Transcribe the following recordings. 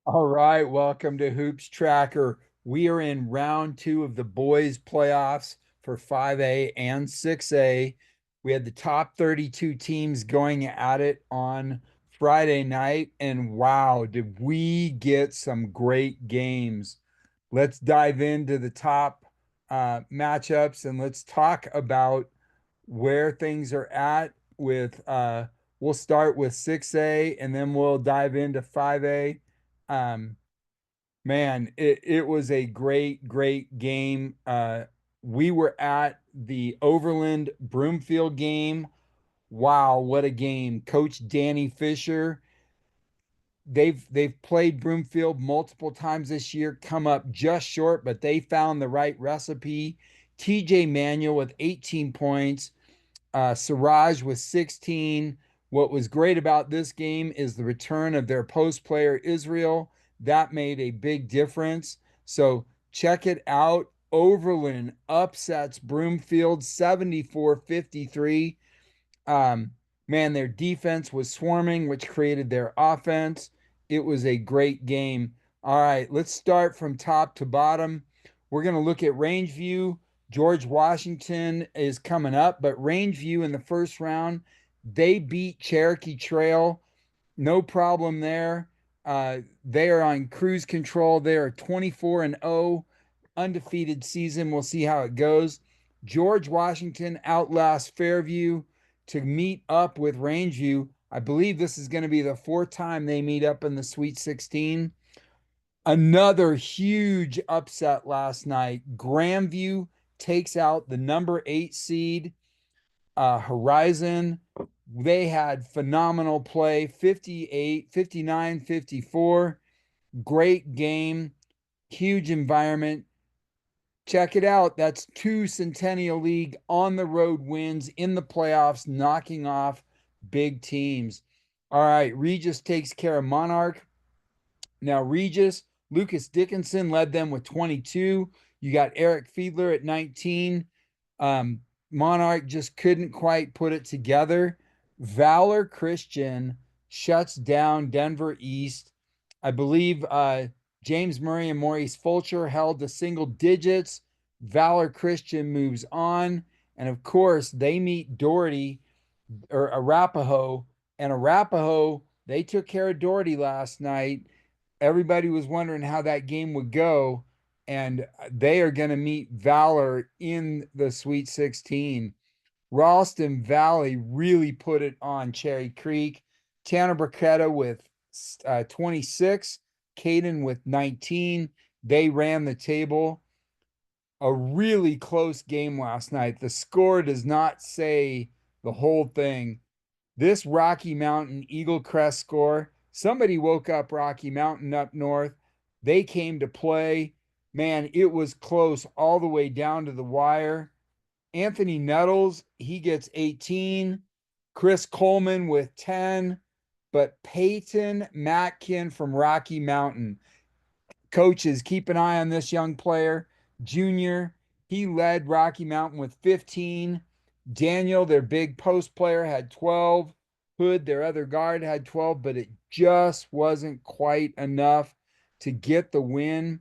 All right, welcome to Hoops Tracker. We are in round two of the boys playoffs for 5A and 6A. We had the top 32 teams going at it on Friday night, and wow, did we get some great games. Let's dive into the top matchups and let's talk about where things are at with we'll start with 6A and then we'll dive into 5A. Um, Man, it was a great game. We were at the Overland Broomfield game. Wow, what a game. Coach Danny Fisher. They've played Broomfield multiple times this year, come up just short, but they found the right recipe. TJ Manuel with 18 points, Siraj with 16. What was great about this game is the return of their post player, Israel. That made a big difference. So check it out. Overland upsets Broomfield 74-53. Um, Man, their defense was swarming, which created their offense. It was a great game. All right, let's start from top to bottom. We're going to look at Rangeview. George Washington is coming up, but Rangeview in the first round, they beat Cherokee Trail. No problem there. They are on cruise control. They are 24 and 0, undefeated season. We'll see how it goes. George Washington outlasts Fairview to meet up with Rangeview. I believe this is going to be the fourth time they meet up in the Sweet 16. Another huge upset last night. Grandview takes out the number 8 seed, Horizon. They had phenomenal play, 58, 59, 54. Great game, huge environment. Check it out. That's two Centennial League on the road wins in the playoffs, knocking off big teams. All right, Regis takes care of Monarch. Now, Regis, Lucas Dickinson led them with 22. You got Eric Fiedler at 19. Um, Monarch just couldn't quite put it together. Valor Christian shuts down Denver East. I believe James Murray and Maurice Fulcher held to single digits. Valor Christian moves on. And of course, they meet Doherty or Arapahoe. And Arapahoe, they took care of Doherty last night. Everybody was wondering how that game would go. And they are going to meet Valor in the Sweet 16. Ralston Valley really put it on Cherry Creek. Tanner Burketta with 26, Caden with 19. They ran the table. A really close game last night. The score does not say the whole thing. This Rocky Mountain Eagle Crest score, somebody woke up Rocky Mountain up north. They came to play. Man, it was close all the way down to the wire. Anthony Nettles, he gets 18. Chris Coleman with 10. But Peyton Matkin from Rocky Mountain, coaches, keep an eye on this young player, junior. He led Rocky Mountain with 15. Daniel, their big post player, had 12. Hood, their other guard, had 12, but it just wasn't quite enough to get the win.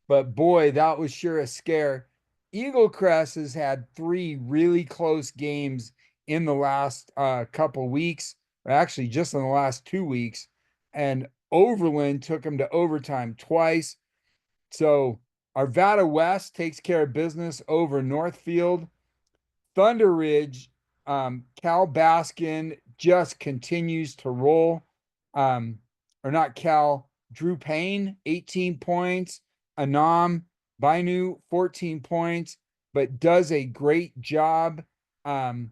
But boy, that was sure a scare. Eagle Crest has had three really close games in the last couple weeks, or actually just in the last 2 weeks. And Overland took them to overtime twice. So Arvada West takes care of business over Northfield. Thunder Ridge, Cal Baskin just continues to roll. Um, or not Cal, Drew Payne, 18 points. Anam Bainu, 14 points, but does a great job. Um,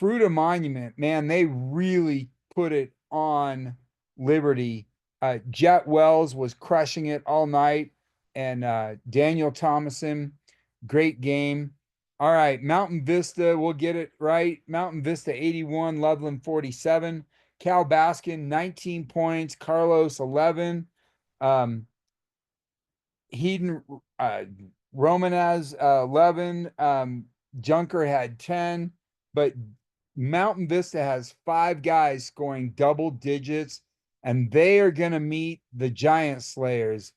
Fruita Monument, man, they really put it on Liberty. Jet Wells was crushing it all night, and Daniel Thomason, great game. All right, Mountain Vista, we'll get it right. Mountain Vista 81, Loveland 47. Cal Baskin 19 points, Carlos 11. Um, Heaton Romanaz 11. Junker had 10, but Mountain Vista has five guys scoring double digits. and they are going to meet the Giant Slayers,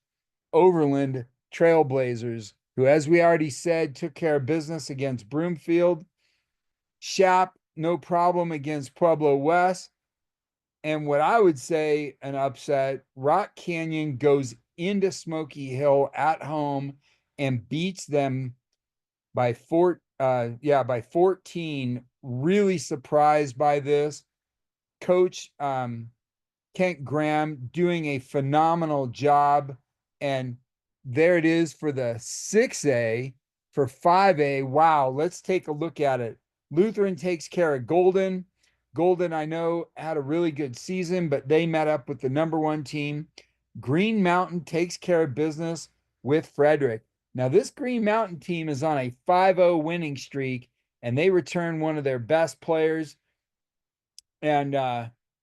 Overland Trailblazers, who, as we already said, took care of business against Broomfield. Shap, no problem against Pueblo West. And what I would say an upset, Rock Canyon goes into Smoky Hill at home and beats them by by 14. Really surprised by this. Coach Kent Graham doing a phenomenal job. And there it is for the 6A. For 5A, wow, let's take a look at it. Lutheran takes care of Golden. Golden, I know, had a really good season, but they met up with the number one team. Green Mountain takes care of business with Frederick. Now, this Green Mountain team is on a 5-0 winning streak, and they return one of their best players. And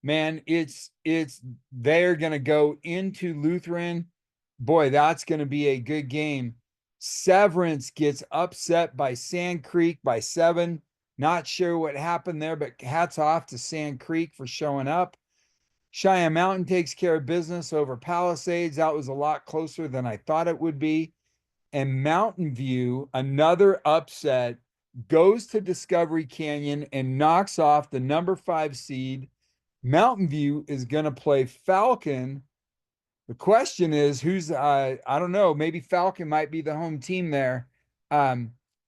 man, it's they're gonna go into Lutheran. Boy, that's gonna be a good game. Severance gets upset by Sand Creek by 7. Not sure what happened there, but hats off to Sand Creek for showing up. Cheyenne Mountain takes care of business over Palisades. That was a lot closer than I thought it would be. And Mountain View, another upset, goes to Discovery Canyon and knocks off the number 5 seed. Mountain View is going to play Falcon. The question is who's, I don't know, maybe Falcon might be the home team there.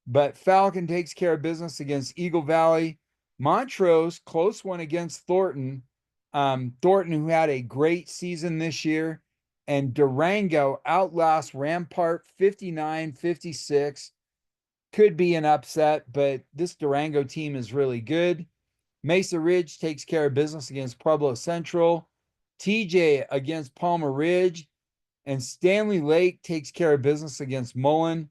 But Falcon takes care of business against Eagle Valley. Montrose, close one against Thornton. Thornton, who had a great season this year. And Durango outlasts Rampart 59-56. Could be an upset, but this Durango team is really good. Mesa Ridge takes care of business against Pueblo Central. TJ against Palmer Ridge. And Stanley Lake takes care of business against Mullen.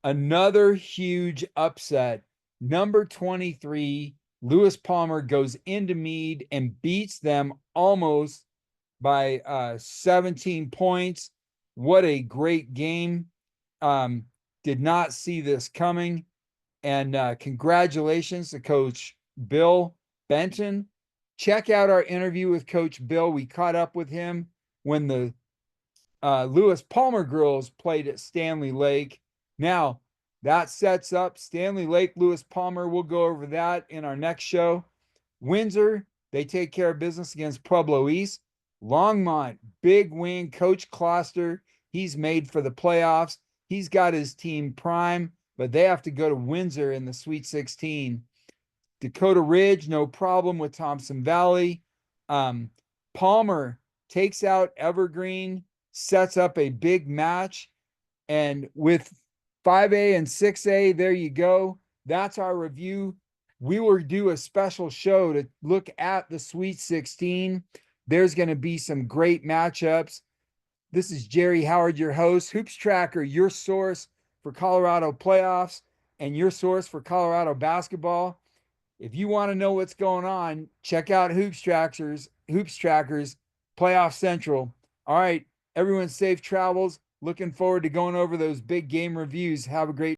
Another huge upset. Number 23, Lewis Palmer, goes into Meade and beats them almost by 17 points. What a great game. Did not see this coming. And congratulations to Coach Bill Benton. Check out our interview with Coach Bill. We caught up with him when the Lewis Palmer girls played at Stanley Lake. Now, that sets up Stanley Lake, Lewis Palmer. We'll go over that in our next show. Windsor, they take care of business against Pueblo East. Longmont, big win. Coach Kloster, he's made for the playoffs. He's got his team prime, but they have to go to Windsor in the Sweet 16. Dakota Ridge, no problem with Thompson Valley. Palmer takes out Evergreen, sets up a big match. And with 5A and 6A, there you go. That's our review. We will do a special show to look at the Sweet 16. There's going to be some great matchups. This is Jerry Howard, your host. Hoops Tracker, your source for Colorado playoffs and your source for Colorado basketball. If you want to know what's going on, check out Hoops Trackers Playoff Central. All right, everyone, safe travels. Looking forward to going over those big game reviews. Have a great